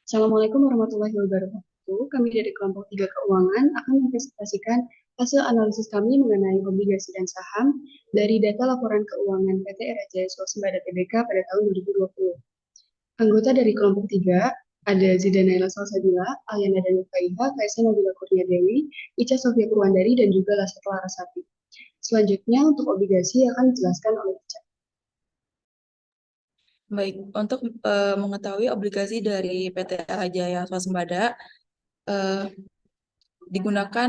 Assalamualaikum warahmatullahi wabarakatuh. Kami dari kelompok 3 keuangan akan mempresentasikan hasil analisis kami mengenai obligasi dan saham dari data laporan keuangan PT Era Jaya Swasembada Tbk pada tahun 2020. Anggota dari kelompok 3 ada Zidanaila Salsabila, Aliana Danu Faiha, Kaisa Nabila Kurnia Dewi, Ica Sofia Purwandari, dan juga Lasat Larasati. Selanjutnya untuk obligasi akan dijelaskan oleh Ica. Baik, untuk mengetahui obligasi dari PT Jaya Swasembada eh, digunakan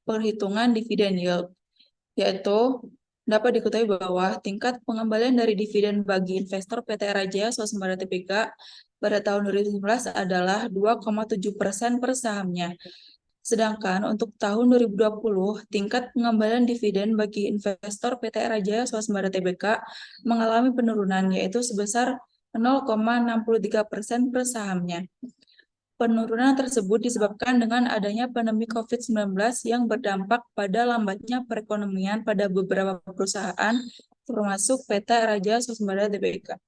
perhitungan dividen yield, yaitu dapat diketahui bahwa tingkat pengembalian dari dividen bagi investor PT Jaya Swasembada Tbk pada tahun 2019 adalah 2,7% per sahamnya. Sedangkan untuk tahun 2020, tingkat pengembalian dividen bagi investor PT Jaya Swasembada Tbk mengalami penurunan, yaitu sebesar 0,63% per sahamnya. Penurunan tersebut disebabkan dengan adanya pandemi COVID-19 yang berdampak pada lambatnya perekonomian pada beberapa perusahaan, termasuk PT Raja Swasembada Tbk.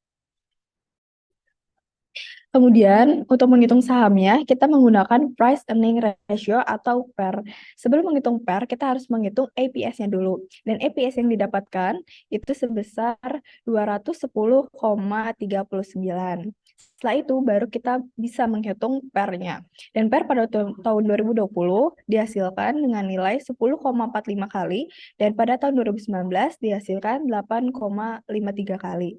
Kemudian, untuk menghitung sahamnya, kita menggunakan price earning ratio atau PER. Sebelum menghitung PER, kita harus menghitung APS-nya dulu. Dan APS yang didapatkan itu sebesar 210,39. Setelah itu, baru kita bisa menghitung PER-nya. Dan PER pada tahun 2020 dihasilkan dengan nilai 10,45 kali, dan pada tahun 2019 dihasilkan 8,53 kali.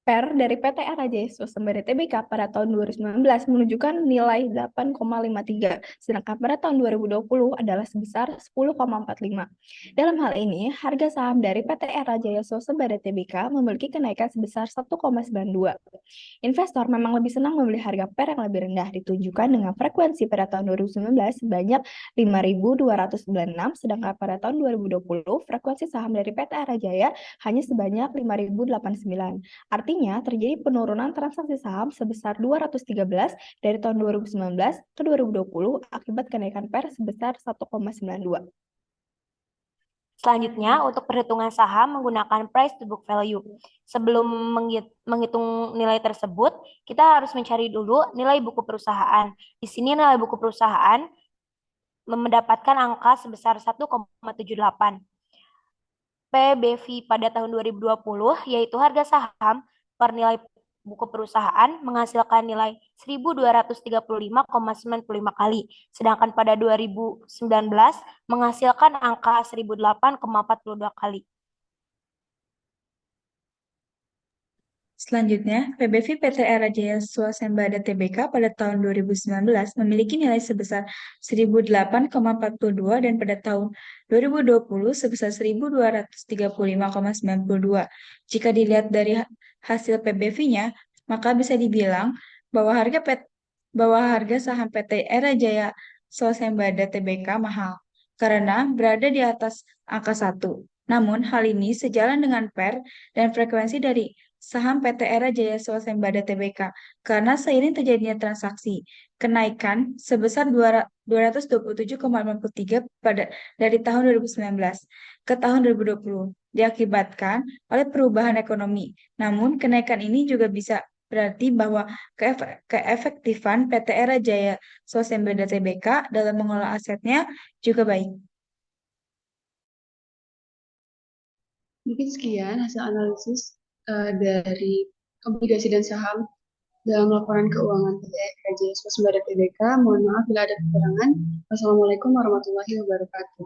PER dari PT Jaya Swasembada Tbk pada tahun 2019 menunjukkan nilai 8,53, sedangkan pada tahun 2020 adalah sebesar 10,45. Dalam hal ini, harga saham dari PT Jaya Swasembada Tbk memiliki kenaikan sebesar 1,92. Investor memang lebih senang membeli harga PER yang lebih rendah, ditunjukkan dengan frekuensi pada tahun 2019 sebanyak 5.296, sedangkan pada tahun 2020 frekuensi saham dari PT Jaya hanya sebanyak 5.089. Artinya, terjadi penurunan transaksi saham sebesar 213 dari tahun 2019 ke 2020 akibat kenaikan PER sebesar 1,92. Selanjutnya, untuk perhitungan saham menggunakan price to book value. Sebelum menghitung nilai tersebut, kita harus mencari dulu nilai buku perusahaan. Di sini nilai buku perusahaan mendapatkan angka sebesar 1,78. PBV pada tahun 2020 yaitu harga saham per nilai buku perusahaan menghasilkan nilai 1.235,95 kali, sedangkan pada 2019 menghasilkan angka 1.008,42 kali. Selanjutnya, PBV PT Era Jaya Swasembada Tbk pada tahun 2019 memiliki nilai sebesar 1.008,42 dan pada tahun 2020 sebesar 1.235,92. Jika dilihat dari hasil PBV-nya, maka bisa dibilang bahwa harga saham PT Era Jaya Swasembada Tbk mahal karena berada di atas angka 1. Namun, hal ini sejalan dengan PER dan frekuensi dari saham PT Era Jaya Swasembada Tbk karena seiring terjadinya transaksi kenaikan sebesar 227,53 dari tahun 2019 ke tahun 2020 diakibatkan oleh perubahan ekonomi. Namun kenaikan ini juga bisa berarti bahwa keefektifan PT Era Jaya Swasembada Tbk dalam mengelola asetnya juga baik. Mungkin sekian hasil analisis dari obligasi dan saham dalam laporan keuangan PT Raja Swasembada Tbk. Mohon maaf bila ada kekurangan. Wassalamualaikum warahmatullahi wabarakatuh.